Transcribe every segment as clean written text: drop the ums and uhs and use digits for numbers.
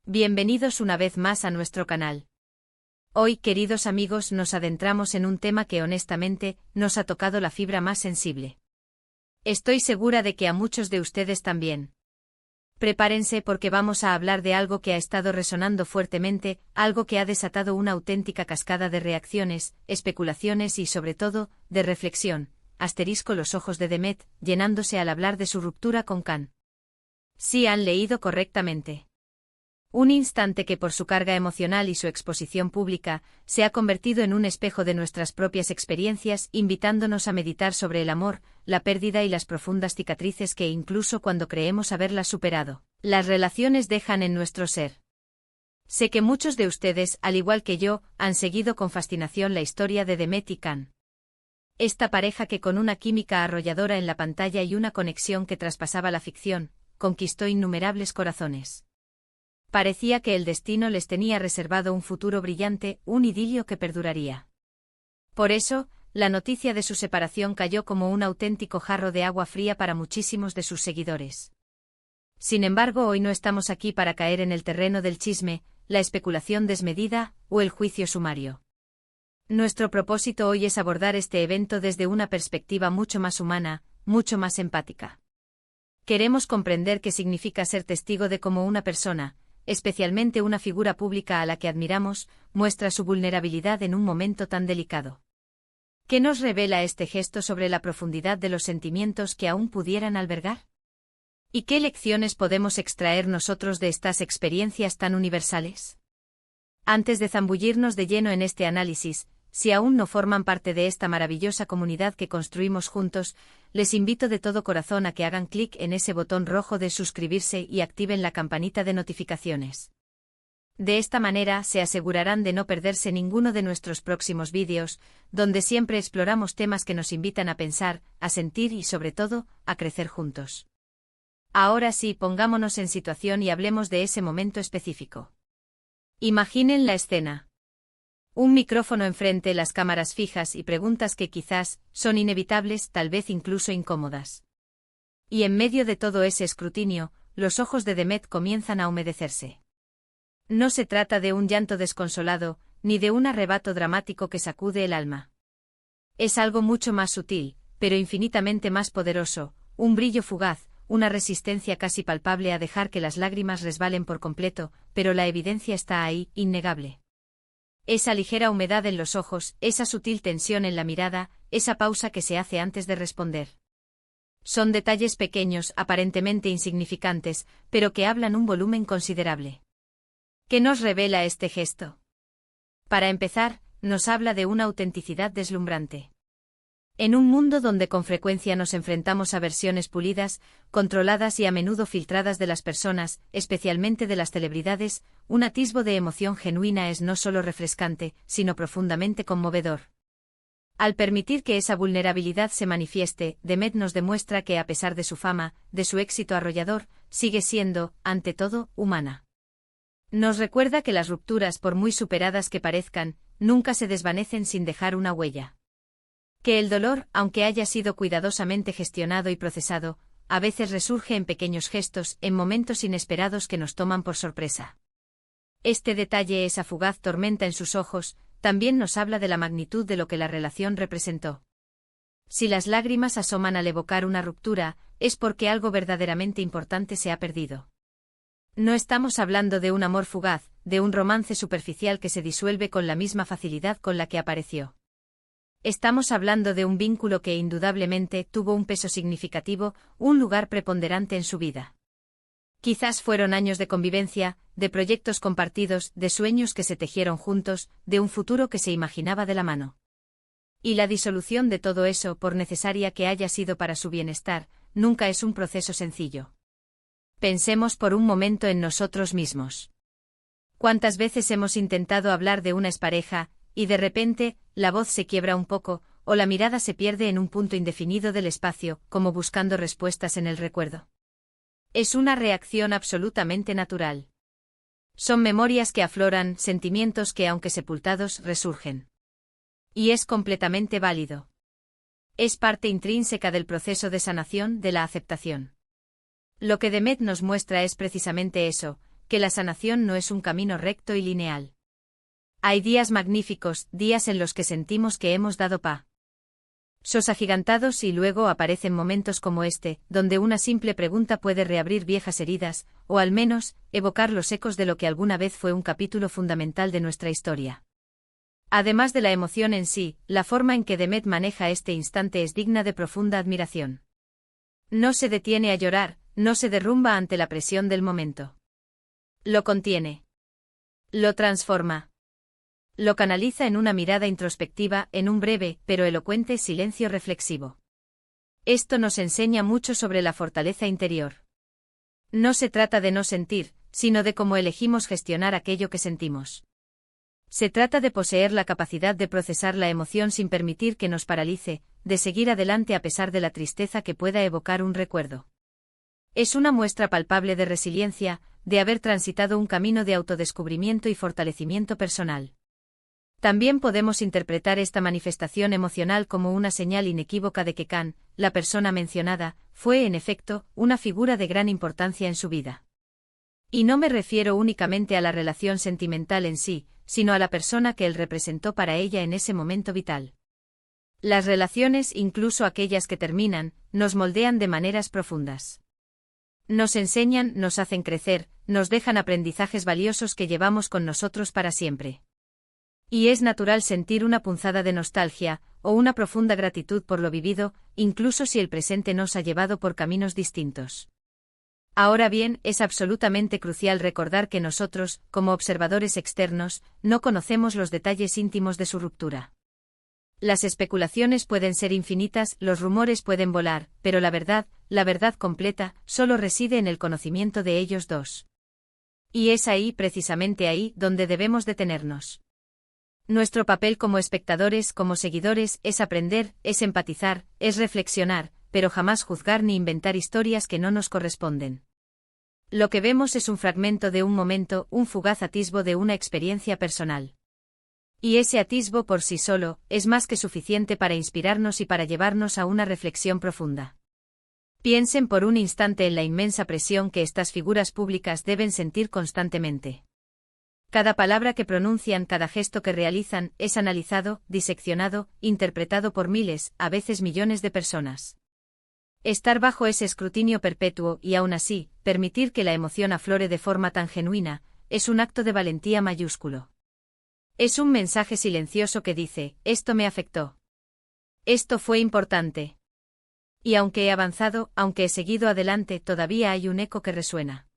Bienvenidos una vez más a nuestro canal. Hoy, queridos amigos, nos adentramos en un tema que honestamente nos ha tocado la fibra más sensible. Estoy segura de que a muchos de ustedes también. Prepárense porque vamos a hablar de algo que ha estado resonando fuertemente, algo que ha desatado una auténtica cascada de reacciones, especulaciones y sobre todo, de reflexión. Los ojos de Demet, llenándose al hablar de su ruptura con Can. Sí han leído correctamente. Un instante que por su carga emocional y su exposición pública, se ha convertido en un espejo de nuestras propias experiencias, invitándonos a meditar sobre el amor, la pérdida y las profundas cicatrices que incluso cuando creemos haberlas superado, las relaciones dejan en nuestro ser. Sé que muchos de ustedes, al igual que yo, han seguido con fascinación la historia de Demet y Can. Esta pareja que con una química arrolladora en la pantalla y una conexión que traspasaba la ficción, conquistó innumerables corazones. Parecía que el destino les tenía reservado un futuro brillante, un idilio que perduraría. Por eso, la noticia de su separación cayó como un auténtico jarro de agua fría para muchísimos de sus seguidores. Sin embargo, hoy no estamos aquí para caer en el terreno del chisme, la especulación desmedida o el juicio sumario. Nuestro propósito hoy es abordar este evento desde una perspectiva mucho más humana, mucho más empática. Queremos comprender qué significa ser testigo de cómo una persona, especialmente una figura pública a la que admiramos, muestra su vulnerabilidad en un momento tan delicado. ¿Qué nos revela este gesto sobre la profundidad de los sentimientos que aún pudieran albergar? ¿Y qué lecciones podemos extraer nosotros de estas experiencias tan universales? Antes de zambullirnos de lleno en este análisis, si aún no forman parte de esta maravillosa comunidad que construimos juntos, les invito de todo corazón a que hagan clic en ese botón rojo de suscribirse y activen la campanita de notificaciones. De esta manera se asegurarán de no perderse ninguno de nuestros próximos vídeos, donde siempre exploramos temas que nos invitan a pensar, a sentir y sobre todo, a crecer juntos. Ahora sí, pongámonos en situación y hablemos de ese momento específico. Imaginen la escena. Un micrófono enfrente, las cámaras fijas y preguntas que quizás son inevitables, tal vez incluso incómodas. Y en medio de todo ese escrutinio, los ojos de Demet comienzan a humedecerse. No se trata de un llanto desconsolado, ni de un arrebato dramático que sacude el alma. Es algo mucho más sutil, pero infinitamente más poderoso, un brillo fugaz, una resistencia casi palpable a dejar que las lágrimas resbalen por completo, pero la evidencia está ahí, innegable. Esa ligera humedad en los ojos, esa sutil tensión en la mirada, esa pausa que se hace antes de responder. Son detalles pequeños, aparentemente insignificantes, pero que hablan un volumen considerable. ¿Qué nos revela este gesto? Para empezar, nos habla de una autenticidad deslumbrante. En un mundo donde con frecuencia nos enfrentamos a versiones pulidas, controladas y a menudo filtradas de las personas, especialmente de las celebridades, un atisbo de emoción genuina es no solo refrescante, sino profundamente conmovedor. Al permitir que esa vulnerabilidad se manifieste, Demet nos demuestra que a pesar de su fama, de su éxito arrollador, sigue siendo, ante todo, humana. Nos recuerda que las rupturas, por muy superadas que parezcan, nunca se desvanecen sin dejar una huella. Que el dolor, aunque haya sido cuidadosamente gestionado y procesado, a veces resurge en pequeños gestos, en momentos inesperados que nos toman por sorpresa. Este detalle, esa fugaz tormenta en sus ojos, también nos habla de la magnitud de lo que la relación representó. Si las lágrimas asoman al evocar una ruptura, es porque algo verdaderamente importante se ha perdido. No estamos hablando de un amor fugaz, de un romance superficial que se disuelve con la misma facilidad con la que apareció. Estamos hablando de un vínculo que indudablemente tuvo un peso significativo, un lugar preponderante en su vida. Quizás fueron años de convivencia, de proyectos compartidos, de sueños que se tejieron juntos, de un futuro que se imaginaba de la mano. Y la disolución de todo eso, por necesaria que haya sido para su bienestar, nunca es un proceso sencillo. Pensemos por un momento en nosotros mismos. ¿Cuántas veces hemos intentado hablar de una expareja, y de repente, la voz se quiebra un poco, o la mirada se pierde en un punto indefinido del espacio, como buscando respuestas en el recuerdo? Es una reacción absolutamente natural. Son memorias que afloran, sentimientos que, aunque sepultados, resurgen. Y es completamente válido. Es parte intrínseca del proceso de sanación, de la aceptación. Lo que Demet nos muestra es precisamente eso, que la sanación no es un camino recto y lineal. Hay días magníficos, días en los que sentimos que hemos dado pasos agigantados y luego aparecen momentos como este, donde una simple pregunta puede reabrir viejas heridas, o al menos, evocar los ecos de lo que alguna vez fue un capítulo fundamental de nuestra historia. Además de la emoción en sí, la forma en que Demet maneja este instante es digna de profunda admiración. No se detiene a llorar, no se derrumba ante la presión del momento. Lo contiene. Lo transforma. Lo canaliza en una mirada introspectiva, en un breve, pero elocuente silencio reflexivo. Esto nos enseña mucho sobre la fortaleza interior. No se trata de no sentir, sino de cómo elegimos gestionar aquello que sentimos. Se trata de poseer la capacidad de procesar la emoción sin permitir que nos paralice, de seguir adelante a pesar de la tristeza que pueda evocar un recuerdo. Es una muestra palpable de resiliencia, de haber transitado un camino de autodescubrimiento y fortalecimiento personal. También podemos interpretar esta manifestación emocional como una señal inequívoca de que Khan, la persona mencionada, fue en efecto, una figura de gran importancia en su vida. Y no me refiero únicamente a la relación sentimental en sí, sino a la persona que él representó para ella en ese momento vital. Las relaciones, incluso aquellas que terminan, nos moldean de maneras profundas. Nos enseñan, nos hacen crecer, nos dejan aprendizajes valiosos que llevamos con nosotros para siempre. Y es natural sentir una punzada de nostalgia, o una profunda gratitud por lo vivido, incluso si el presente nos ha llevado por caminos distintos. Ahora bien, es absolutamente crucial recordar que nosotros, como observadores externos, no conocemos los detalles íntimos de su ruptura. Las especulaciones pueden ser infinitas, los rumores pueden volar, pero la verdad completa, solo reside en el conocimiento de ellos dos. Y es ahí, precisamente ahí, donde debemos detenernos. Nuestro papel como espectadores, como seguidores, es aprender, es empatizar, es reflexionar, pero jamás juzgar ni inventar historias que no nos corresponden. Lo que vemos es un fragmento de un momento, un fugaz atisbo de una experiencia personal. Y ese atisbo por sí solo, es más que suficiente para inspirarnos y para llevarnos a una reflexión profunda. Piensen por un instante en la inmensa presión que estas figuras públicas deben sentir constantemente. Cada palabra que pronuncian, cada gesto que realizan, es analizado, diseccionado, interpretado por miles, a veces millones de personas. Estar bajo ese escrutinio perpetuo y aún así, permitir que la emoción aflore de forma tan genuina, es un acto de valentía mayúsculo. Es un mensaje silencioso que dice, esto me afectó. Esto fue importante. Y aunque he avanzado, aunque he seguido adelante, todavía hay un eco que resuena.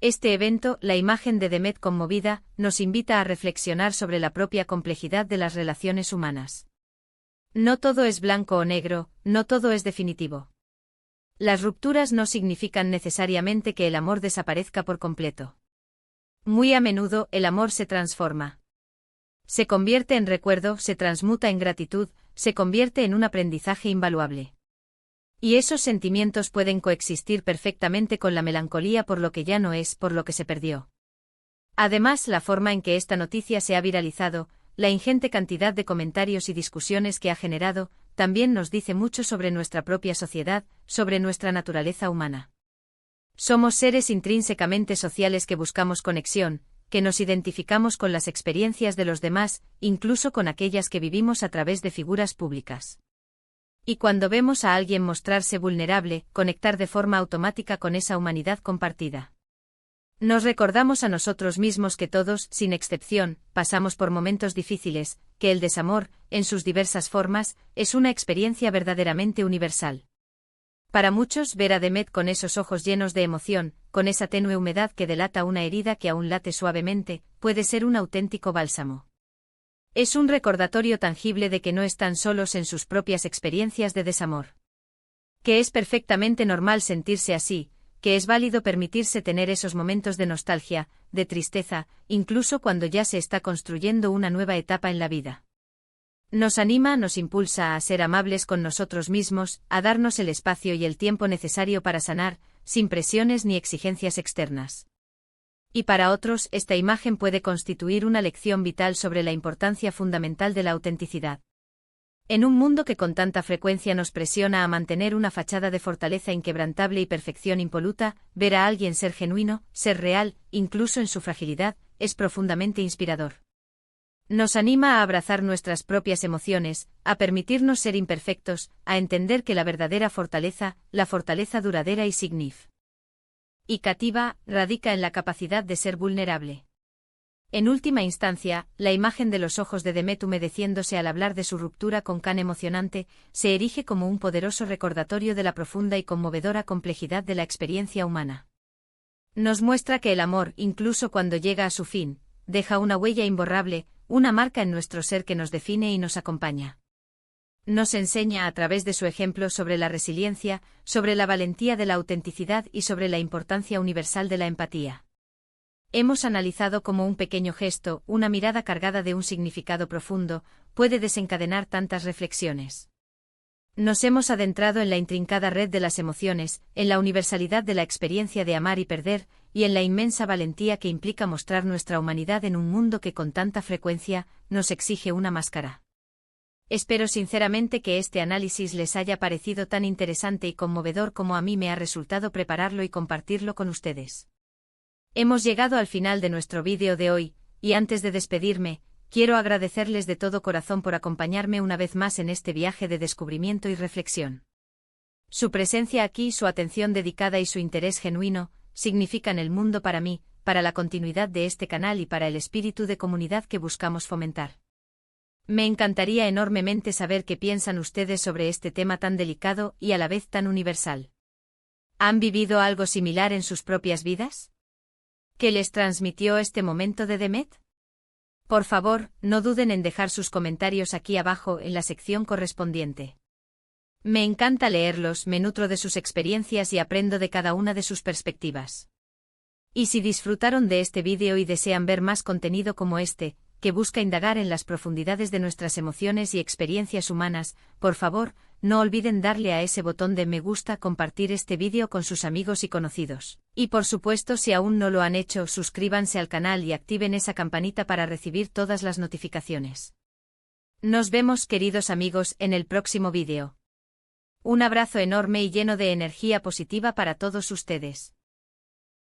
Este evento, la imagen de Demet conmovida, nos invita a reflexionar sobre la propia complejidad de las relaciones humanas. No todo es blanco o negro, no todo es definitivo. Las rupturas no significan necesariamente que el amor desaparezca por completo. Muy a menudo, el amor se transforma. Se convierte en recuerdo, se transmuta en gratitud, se convierte en un aprendizaje invaluable. Y esos sentimientos pueden coexistir perfectamente con la melancolía por lo que ya no es, por lo que se perdió. Además, la forma en que esta noticia se ha viralizado, la ingente cantidad de comentarios y discusiones que ha generado, también nos dice mucho sobre nuestra propia sociedad, sobre nuestra naturaleza humana. Somos seres intrínsecamente sociales que buscamos conexión, que nos identificamos con las experiencias de los demás, incluso con aquellas que vivimos a través de figuras públicas. Y cuando vemos a alguien mostrarse vulnerable, conectar de forma automática con esa humanidad compartida. Nos recordamos a nosotros mismos que todos, sin excepción, pasamos por momentos difíciles, que el desamor, en sus diversas formas, es una experiencia verdaderamente universal. Para muchos, ver a Demet con esos ojos llenos de emoción, con esa tenue humedad que delata una herida que aún late suavemente, puede ser un auténtico bálsamo. Es un recordatorio tangible de que no están solos en sus propias experiencias de desamor. Que es perfectamente normal sentirse así, que es válido permitirse tener esos momentos de nostalgia, de tristeza, incluso cuando ya se está construyendo una nueva etapa en la vida. Nos anima, nos impulsa a ser amables con nosotros mismos, a darnos el espacio y el tiempo necesario para sanar, sin presiones ni exigencias externas. Y para otros, esta imagen puede constituir una lección vital sobre la importancia fundamental de la autenticidad. En un mundo que con tanta frecuencia nos presiona a mantener una fachada de fortaleza inquebrantable y perfección impoluta, ver a alguien ser genuino, ser real, incluso en su fragilidad, es profundamente inspirador. Nos anima a abrazar nuestras propias emociones, a permitirnos ser imperfectos, a entender que la verdadera fortaleza, la fortaleza duradera y significativa, radica en la capacidad de ser vulnerable. En última instancia, la imagen de los ojos de Demet humedeciéndose al hablar de su ruptura con Khan emocionante, se erige como un poderoso recordatorio de la profunda y conmovedora complejidad de la experiencia humana. Nos muestra que el amor, incluso cuando llega a su fin, deja una huella imborrable, una marca en nuestro ser que nos define y nos acompaña. Nos enseña a través de su ejemplo sobre la resiliencia, sobre la valentía de la autenticidad y sobre la importancia universal de la empatía. Hemos analizado cómo un pequeño gesto, una mirada cargada de un significado profundo, puede desencadenar tantas reflexiones. Nos hemos adentrado en la intrincada red de las emociones, en la universalidad de la experiencia de amar y perder, y en la inmensa valentía que implica mostrar nuestra humanidad en un mundo que con tanta frecuencia nos exige una máscara. Espero sinceramente que este análisis les haya parecido tan interesante y conmovedor como a mí me ha resultado prepararlo y compartirlo con ustedes. Hemos llegado al final de nuestro vídeo de hoy, y antes de despedirme, quiero agradecerles de todo corazón por acompañarme una vez más en este viaje de descubrimiento y reflexión. Su presencia aquí, su atención dedicada y su interés genuino, significan el mundo para mí, para la continuidad de este canal y para el espíritu de comunidad que buscamos fomentar. Me encantaría enormemente saber qué piensan ustedes sobre este tema tan delicado y a la vez tan universal. ¿Han vivido algo similar en sus propias vidas? ¿Qué les transmitió este momento de Demet? Por favor, no duden en dejar sus comentarios aquí abajo en la sección correspondiente. Me encanta leerlos, me nutro de sus experiencias y aprendo de cada una de sus perspectivas. Y si disfrutaron de este vídeo y desean ver más contenido como este, que busca indagar en las profundidades de nuestras emociones y experiencias humanas, por favor, no olviden darle a ese botón de me gusta, compartir este vídeo con sus amigos y conocidos. Y por supuesto, si aún no lo han hecho, suscríbanse al canal y activen esa campanita para recibir todas las notificaciones. Nos vemos, queridos amigos, en el próximo vídeo. Un abrazo enorme y lleno de energía positiva para todos ustedes.